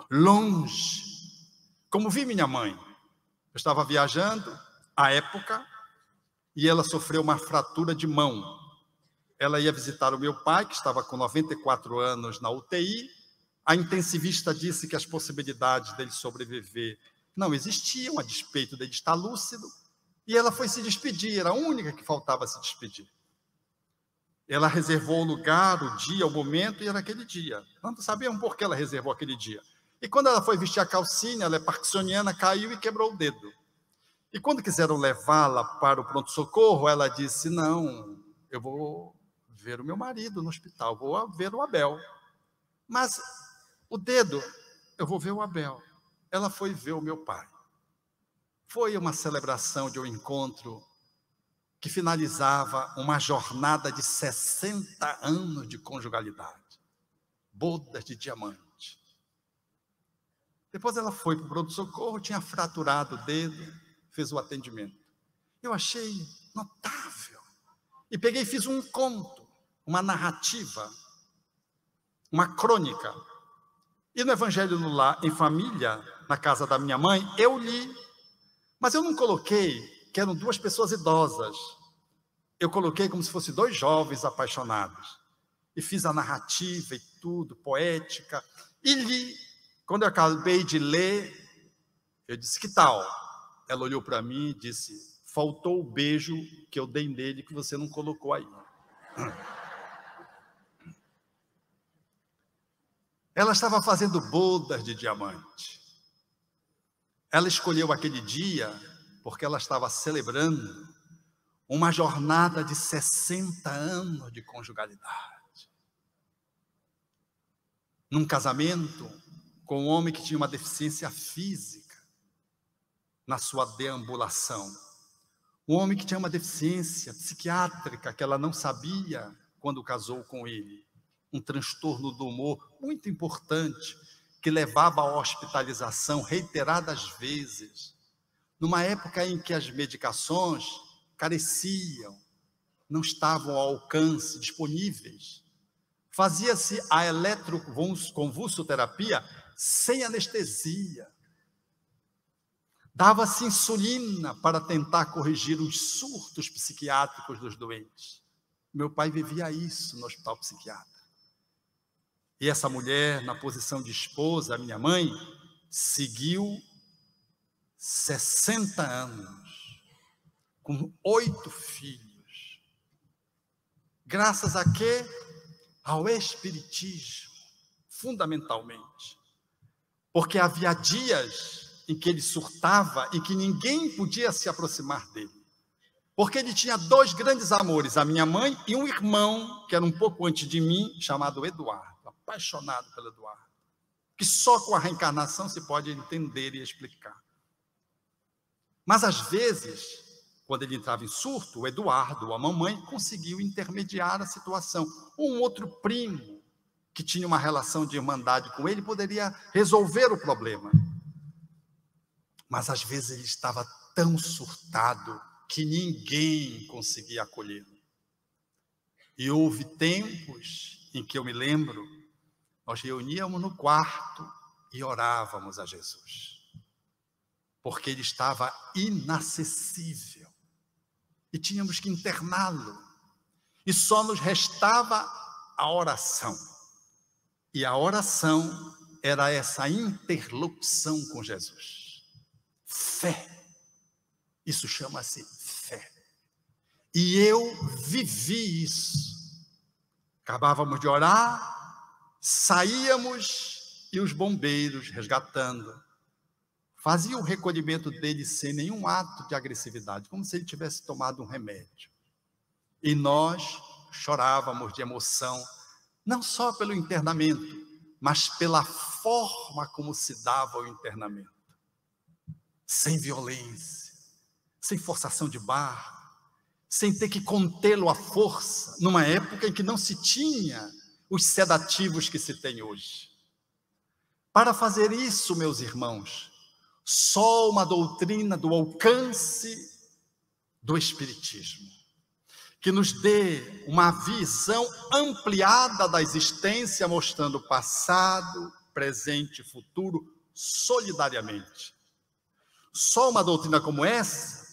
longe. Como vi minha mãe, eu estava viajando à época e ela sofreu uma fratura de mão. Ela ia visitar o meu pai, que estava com 94 anos na UTI. A intensivista disse que as possibilidades dele sobreviver não existiam, a despeito dele estar lúcido. E ela foi se despedir, era a única que faltava se despedir. Ela reservou o lugar, o dia, o momento, e era aquele dia. Não sabiam por que ela reservou aquele dia. E quando ela foi vestir a calcinha, ela é parkinsoniana, caiu e quebrou o dedo. E quando quiseram levá-la para o pronto-socorro, ela disse, não, eu vou ver o meu marido no hospital, vou ver o Abel. Mas o dedo, eu vou ver o Abel. Ela foi ver o meu pai. Foi uma celebração de um encontro que finalizava uma jornada de 60 anos de conjugalidade. Bodas de diamante. Depois ela foi para o pronto-socorro, tinha fraturado o dedo, fez o atendimento. Eu achei notável. E peguei e fiz um conto, uma narrativa, uma crônica. E no Evangelho no Lar, em Família, na casa da minha mãe, eu li. Mas eu não coloquei que eram duas pessoas idosas. Eu coloquei como se fossem dois jovens apaixonados. E fiz a narrativa e tudo, poética. E li. Quando eu acabei de ler, eu disse, que tal? Ela olhou para mim e disse, faltou o beijo que eu dei nele que você não colocou aí. Ela estava fazendo bodas de diamante. Ela escolheu aquele dia porque ela estava celebrando uma jornada de 60 anos de conjugalidade. Num casamento com um homem que tinha uma deficiência física na sua deambulação. Um homem que tinha uma deficiência psiquiátrica que ela não sabia quando casou com ele. Um transtorno do humor muito importante, que levava à hospitalização reiteradas vezes, numa época em que as medicações careciam, não estavam ao alcance, disponíveis. Fazia-se a eletroconvulsoterapia sem anestesia. Dava-se insulina para tentar corrigir os surtos psiquiátricos dos doentes. Meu pai vivia isso no hospital psiquiátrico. E essa mulher, na posição de esposa, a minha mãe, seguiu 60 anos, com 8 filhos. Graças a quê? Ao Espiritismo, fundamentalmente. Porque havia dias em que ele surtava e que ninguém podia se aproximar dele. Porque ele tinha 2 grandes amores, a minha mãe e um irmão, que era um pouco antes de mim, chamado Eduardo. Apaixonado pelo Eduardo, que só com a reencarnação se pode entender e explicar. Mas às vezes, quando ele entrava em surto, o Eduardo, ou a mamãe, conseguiu intermediar a situação. Um outro primo, que tinha uma relação de irmandade com ele, poderia resolver o problema. Mas às vezes ele estava tão surtado que ninguém conseguia acolhê-lo. E houve tempos em que eu me lembro, nós reuníamos no quarto e orávamos a Jesus, porque ele estava inacessível e tínhamos que interná-lo, e só nos restava a oração, e a oração era essa interlocução com Jesus. Fé, isso chama-se fé, e eu vivi isso. Acabávamos de orar, saíamos e os bombeiros resgatando. Fazia o recolhimento dele sem nenhum ato de agressividade, como se ele tivesse tomado um remédio. E nós chorávamos de emoção, não só pelo internamento, mas pela forma como se dava o internamento. Sem violência, sem forçação de barra, sem ter que contê-lo à força, numa época em que não se tinha os sedativos que se tem hoje. Para fazer isso, meus irmãos, só uma doutrina do alcance do Espiritismo, que nos dê uma visão ampliada da existência, mostrando o passado, presente e futuro solidariamente. Só uma doutrina como essa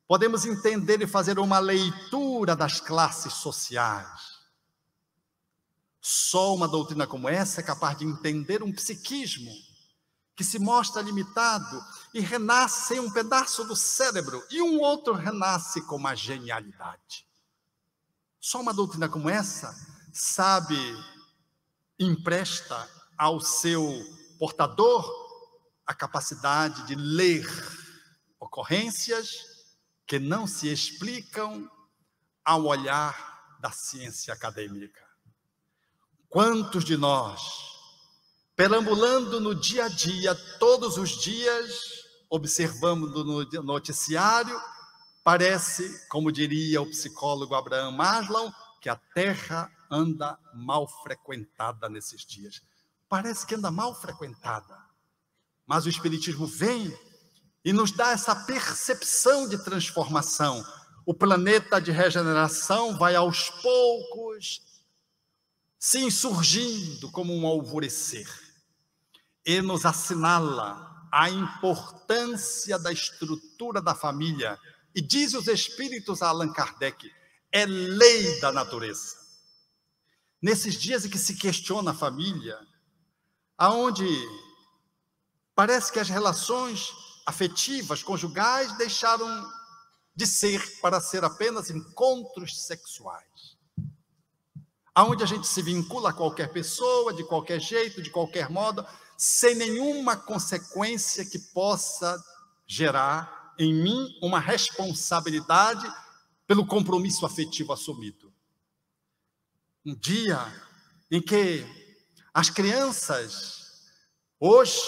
podemos entender e fazer uma leitura das classes sociais. Só uma doutrina como essa é capaz de entender um psiquismo que se mostra limitado e renasce em um pedaço do cérebro e um outro renasce com uma genialidade. Só uma doutrina como essa sabe, empresta ao seu portador a capacidade de ler ocorrências que não se explicam ao olhar da ciência acadêmica. Quantos de nós, perambulando no dia a dia, todos os dias, observamos no noticiário, parece, como diria o psicólogo Abraham Maslow, que a Terra anda mal frequentada nesses dias. Parece que anda mal frequentada. Mas o Espiritismo vem e nos dá essa percepção de transformação. O planeta de regeneração vai aos poucos se insurgindo como um alvorecer. E nos assinala a importância da estrutura da família. E diz os Espíritos a Allan Kardec, é lei da natureza. Nesses dias em que se questiona a família, aonde parece que as relações afetivas, conjugais, deixaram de ser para ser apenas encontros sexuais. Aonde a gente se vincula a qualquer pessoa, de qualquer jeito, de qualquer modo, sem nenhuma consequência que possa gerar em mim uma responsabilidade pelo compromisso afetivo assumido. Um dia em que as crianças, hoje,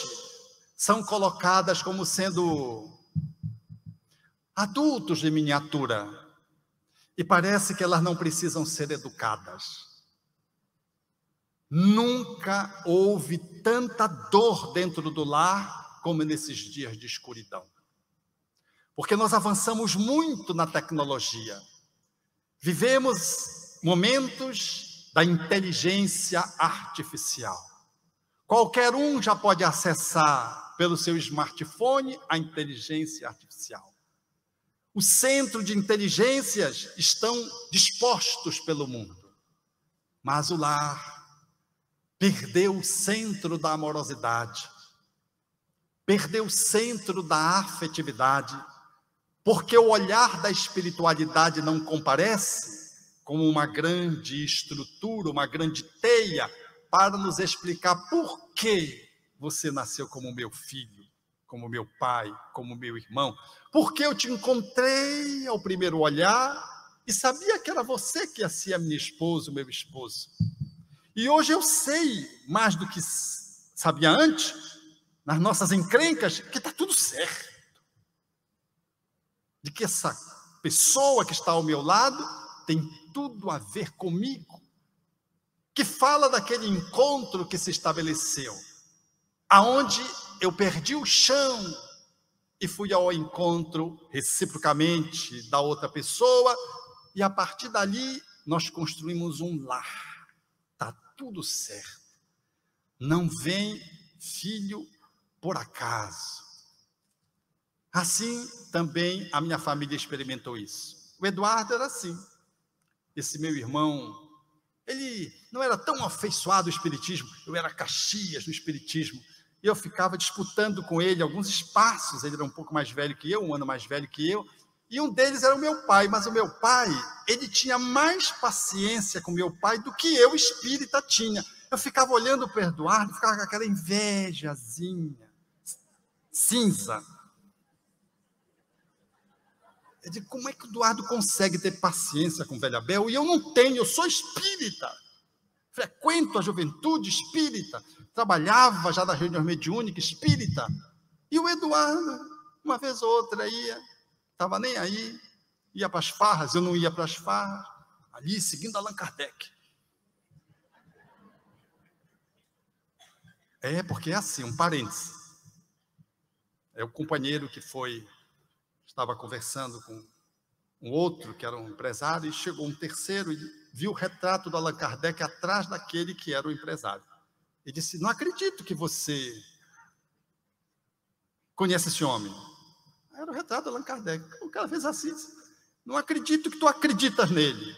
são colocadas como sendo adultos de miniatura, e parece que elas não precisam ser educadas. Nunca houve tanta dor dentro do lar como nesses dias de escuridão. Porque nós avançamos muito na tecnologia. Vivemos momentos da inteligência artificial. Qualquer um já pode acessar pelo seu smartphone a inteligência artificial. Os centros de inteligências estão dispostos pelo mundo. Mas o lar perdeu o centro da amorosidade, perdeu o centro da afetividade, porque o olhar da espiritualidade não comparece como uma grande estrutura, uma grande teia, para nos explicar por que você nasceu como meu filho, como meu pai, como meu irmão. Porque eu te encontrei ao primeiro olhar e sabia que era você que ia ser a minha esposa, o meu esposo. E hoje eu sei, mais do que sabia antes, nas nossas encrencas, que está tudo certo. De que essa pessoa que está ao meu lado tem tudo a ver comigo. Que fala daquele encontro que se estabeleceu, aonde eu perdi o chão e fui ao encontro reciprocamente da outra pessoa, e a partir dali nós construímos um lar. Está tudo certo. Não vem filho por acaso. Assim também a minha família experimentou isso. O Eduardo era assim. Esse meu irmão, ele não era tão afeiçoado ao espiritismo, eu era Caxias no espiritismo, e eu ficava disputando com ele alguns espaços. Ele era um pouco mais velho que eu, um ano mais velho que eu, e um deles era o meu pai, mas o meu pai, ele tinha mais paciência com meu pai do que eu, espírita, tinha. Eu ficava olhando para o Eduardo, ficava com aquela invejazinha, cinza. Eu digo, como é que o Eduardo consegue ter paciência com o velho Abel? E eu não tenho, eu sou espírita. Frequento a juventude espírita. Trabalhava já na reunião mediúnica espírita. E o Eduardo, uma vez ou outra, ia, estava nem aí, ia para as farras, eu não ia para as farras, ali seguindo Allan Kardec. Porque é assim, um parêntese. É o companheiro que estava conversando com um outro, que era um empresário, e chegou um terceiro e viu o retrato do Allan Kardec atrás daquele que era o empresário. Ele disse, não acredito que você conhece esse homem. Era o retrato de Allan Kardec. O cara fez assim, não acredito que tu acreditas nele.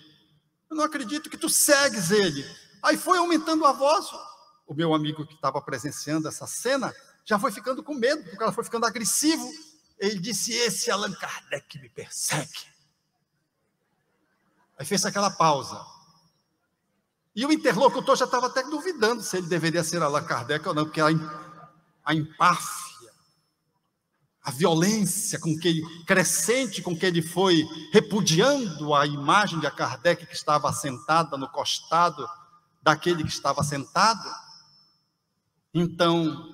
Eu não acredito que tu segues ele. Aí foi aumentando a voz. O meu amigo que estava presenciando essa cena já foi ficando com medo, porque o cara foi ficando agressivo. Ele disse, esse Allan Kardec me persegue. Aí fez aquela pausa. E o interlocutor já estava até duvidando se ele deveria ser Allan Kardec ou não, porque a empáfia, a violência crescente com que ele foi repudiando a imagem de Kardec que estava sentada no costado daquele que estava sentado. Então,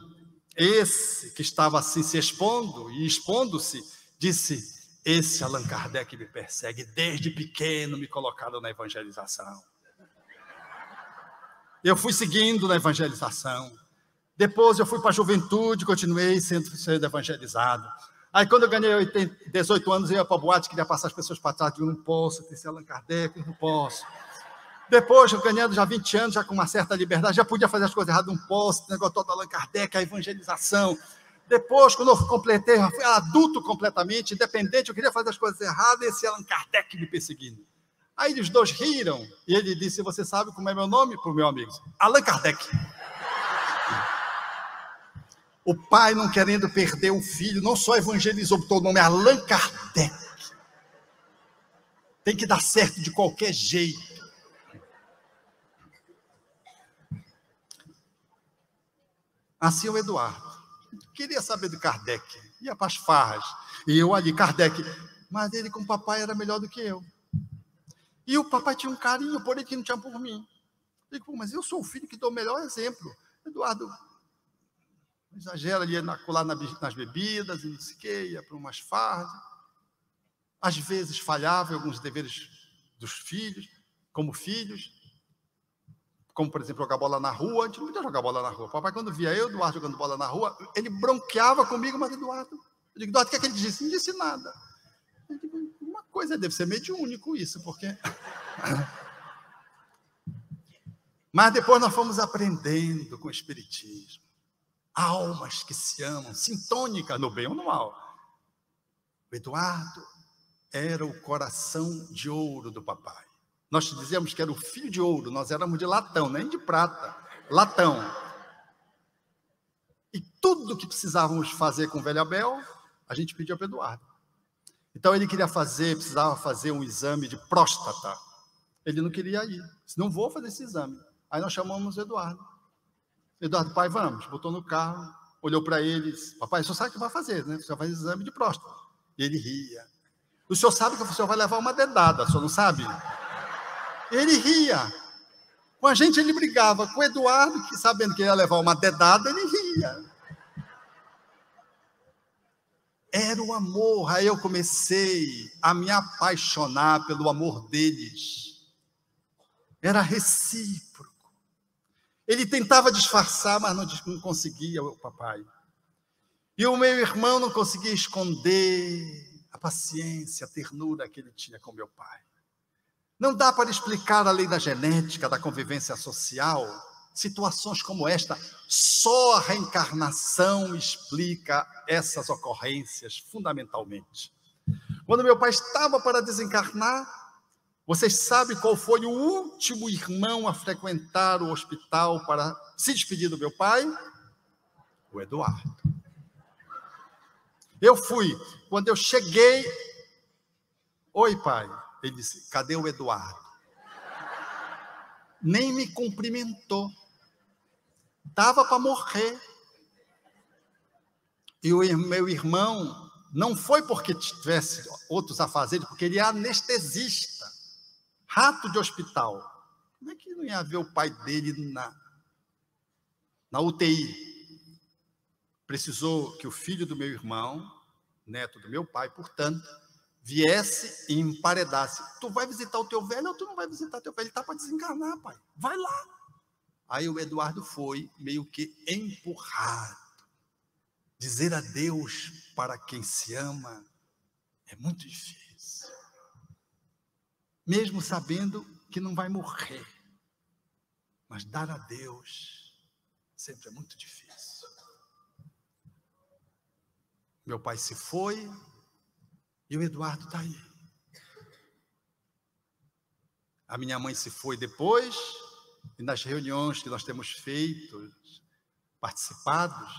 esse que estava assim se expondo e expondo-se, disse, esse Allan Kardec me persegue, desde pequeno me colocaram na evangelização. Eu fui seguindo na evangelização. Depois eu fui para a juventude, continuei sendo evangelizado. Aí quando eu ganhei 18 anos, eu ia para a boate, queria passar as pessoas para trás, eu não posso, tem que ser Allan Kardec, não posso. Depois, eu ganhando já 20 anos, já com uma certa liberdade, já podia fazer as coisas erradas, não posso, o negócio todo Allan Kardec, a evangelização. Depois, quando eu completei, eu fui adulto completamente, independente, eu queria fazer as coisas erradas, e esse Allan Kardec me perseguindo. Aí os dois riram, e ele disse, você sabe como é meu nome? Para o meu amigo, Allan Kardec. O pai, não querendo perder o filho, não só evangelizou, botou o nome Allan Kardec. Tem que dar certo de qualquer jeito. Assim o Eduardo. Queria saber do Kardec. Ia para as farras. E eu ali, Kardec. Mas ele com o papai era melhor do que eu. E o papai tinha um carinho por ele que não tinha por mim. Eu digo, mas eu sou o filho que dou o melhor exemplo. Eduardo exagera, ele ia colar nas bebidas, e não sei o quê, ia para umas farras. Às vezes falhava em alguns deveres dos filhos, como filhos. Como, por exemplo, jogar bola na rua. A gente não podia jogar bola na rua. O papai, quando via eu, Eduardo, jogando bola na rua, ele bronqueava comigo, mas Eduardo... Eu digo, Eduardo, o que é que ele disse? Não disse nada. Eu digo, uma coisa deve ser mediúnico isso, porque... Mas depois nós fomos aprendendo com o Espiritismo. Almas que se amam, sintônicas no bem ou no mal. O Eduardo era o coração de ouro do papai. Nós dizíamos que era o filho de ouro, nós éramos de latão, nem de prata, latão. E tudo que precisávamos fazer com o velho Abel, a gente pedia para o Eduardo. Então ele precisava fazer um exame de próstata. Ele não queria ir, disse, não vou fazer esse exame. Aí nós chamamos o Eduardo. Eduardo, pai, vamos. Botou no carro, olhou para ele, disse, papai, o senhor sabe o que vai fazer, né? O senhor faz exame de próstata. E ele ria. O senhor sabe que o senhor vai levar uma dedada, o senhor não sabe? Ele ria. Com a gente ele brigava. Com o Eduardo, que sabendo que ia levar uma dedada, ele ria. Era o amor. Aí eu comecei a me apaixonar pelo amor deles. Era recíproco. Ele tentava disfarçar, mas não conseguia, o papai. E o meu irmão não conseguia esconder a paciência, a ternura que ele tinha com meu pai. Não dá para explicar a lei da genética, da convivência social, situações como esta. Só a reencarnação explica essas ocorrências, fundamentalmente. Quando meu pai estava para desencarnar, vocês sabem qual foi o último irmão a frequentar o hospital para se despedir do meu pai? O Eduardo. Eu fui. Quando eu cheguei, oi, pai. Ele disse, cadê o Eduardo? Nem me cumprimentou. Estava para morrer. E o meu irmão, não foi porque tivesse outros afazeres, porque ele é anestesista, rato de hospital. Como é que não ia ver o pai dele na UTI? Precisou que o filho do meu irmão, neto do meu pai, portanto, viesse e emparedasse. Tu vai visitar o teu velho ou tu não vai visitar teu velho? Ele está para desencarnar, pai. Vai lá. Aí o Eduardo foi meio que empurrado. Dizer adeus para quem se ama é muito difícil. Mesmo sabendo que não vai morrer. Mas dar adeus Sempre é muito difícil. Meu pai se foi e o Eduardo está aí. A minha mãe se foi depois, e nas reuniões que nós temos feito, participados,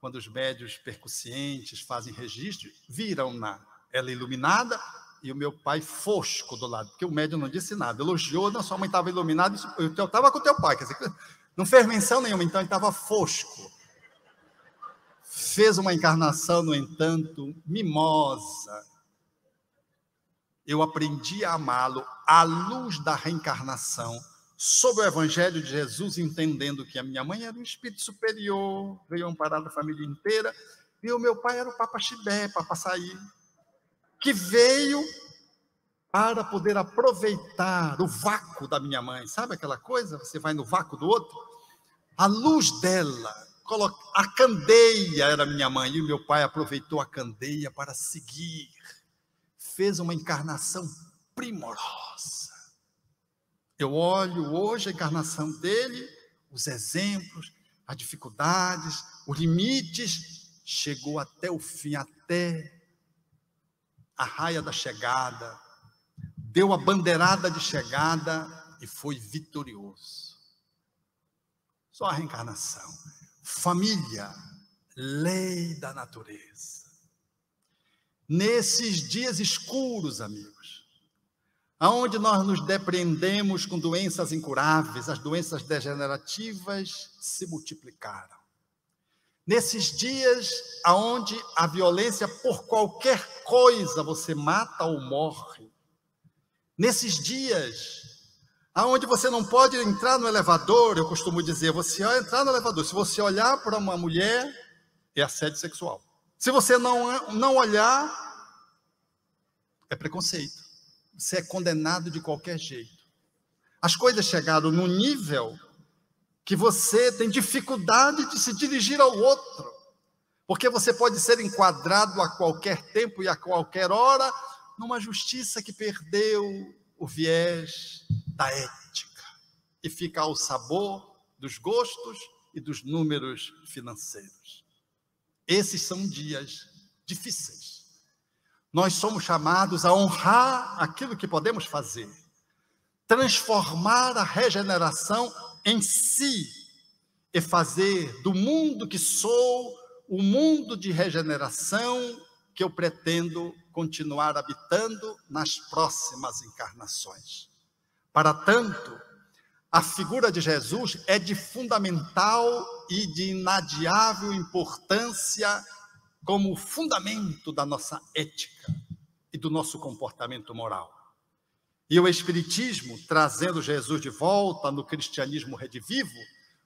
quando os médios percussientes fazem registro, viram-na ela iluminada e o meu pai fosco do lado, porque o médium não disse nada, elogiou, não, sua mãe estava iluminada, eu estava com o teu pai, quer dizer, não fez menção nenhuma, então ele estava fosco. Fez uma encarnação, no entanto, mimosa. Eu aprendi a amá-lo à luz da reencarnação, sob o Evangelho de Jesus, entendendo que a minha mãe era um espírito superior, veio amparar a família inteira, e o meu pai era o Papa Chibé, Papa Saí, que veio para poder aproveitar o vácuo da minha mãe. Sabe aquela coisa? Você vai no vácuo do outro? A luz dela, a candeia era minha mãe, e o meu pai aproveitou a candeia para seguir. Fez uma encarnação primorosa. Eu olho hoje a encarnação dele, os exemplos, as dificuldades, os limites, chegou até o fim, até a raia da chegada, deu a bandeirada de chegada e foi vitorioso. Só a reencarnação. Família, lei da natureza. Nesses dias escuros, amigos, aonde nós nos depreendemos com doenças incuráveis, as doenças degenerativas se multiplicaram. Nesses dias aonde a violência por qualquer coisa você mata ou morre. Nesses dias aonde você não pode entrar no elevador, eu costumo dizer, você vai entrar no elevador, se você olhar para uma mulher, é assédio sexual. Se você não olhar, é preconceito. Você é condenado de qualquer jeito. As coisas chegaram num nível que você tem dificuldade de se dirigir ao outro, porque você pode ser enquadrado a qualquer tempo e a qualquer hora numa justiça que perdeu o viés da ética e fica ao sabor dos gostos e dos números financeiros. Esses são dias difíceis. Nós somos chamados a honrar aquilo que podemos fazer, transformar a regeneração em si e fazer do mundo que sou o mundo de regeneração que eu pretendo continuar habitando nas próximas encarnações. Para tanto, a figura de Jesus é de fundamental e de inadiável importância como fundamento da nossa ética e do nosso comportamento moral. E o Espiritismo, trazendo Jesus de volta no cristianismo redivivo,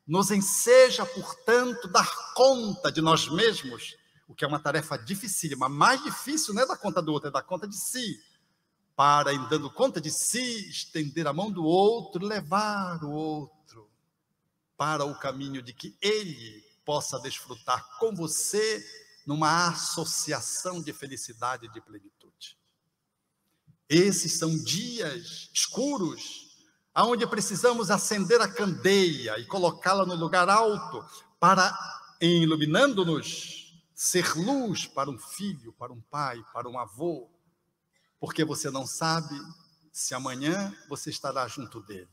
nos enseja, portanto, dar conta de nós mesmos, o que é uma tarefa dificílima, mais difícil não é dar conta do outro, é dar conta de si, para, em dando conta de si, estender a mão do outro, levar o outro para o caminho de que ele possa desfrutar com você numa associação de felicidade e de plenitude. Esses são dias escuros, onde precisamos acender a candeia e colocá-la no lugar alto, para, iluminando-nos, ser luz para um filho, para um pai, para um avô, porque você não sabe se amanhã você estará junto dele,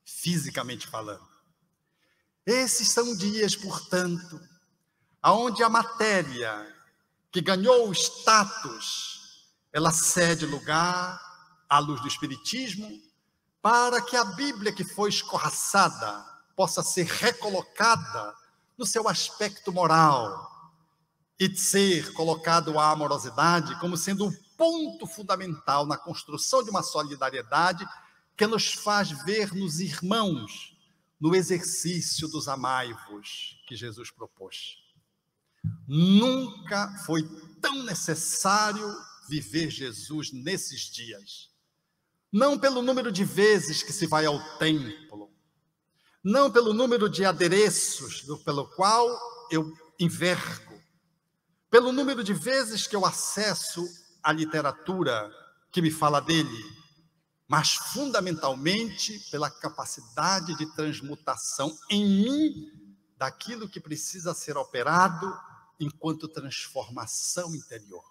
fisicamente falando. Esses são dias, portanto, onde a matéria que ganhou o status, ela cede lugar à luz do Espiritismo, para que a Bíblia que foi escorraçada possa ser recolocada no seu aspecto moral e ser colocado a amorosidade como sendo o ponto fundamental na construção de uma solidariedade que nos faz ver nos irmãos no exercício dos amai-vos que Jesus propôs. Nunca foi tão necessário viver Jesus nesses dias. Não pelo número de vezes que se vai ao templo, não pelo número de adereços pelo qual eu envergo, pelo número de vezes que eu acesso a literatura que me fala dele, mas fundamentalmente pela capacidade de transmutação em mim daquilo que precisa ser operado enquanto transformação interior.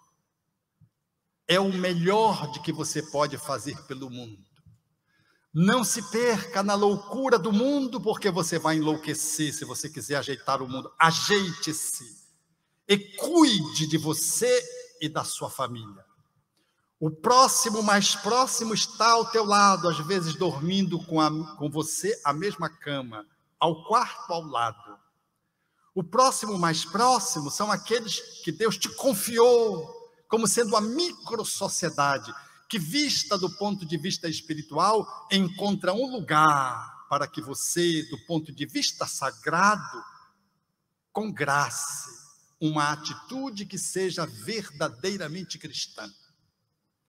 É o melhor de que você pode fazer pelo mundo. Não se perca na loucura do mundo, porque você vai enlouquecer se você quiser ajeitar o mundo. Ajeite-se e cuide de você e da sua família. O próximo mais próximo está ao teu lado, às vezes dormindo com você a mesma cama, ao quarto ao lado. O próximo mais próximo são aqueles que Deus te confiou como sendo a microsociedade, que vista do ponto de vista espiritual, encontra um lugar para que você, do ponto de vista sagrado, congrace uma atitude que seja verdadeiramente cristã.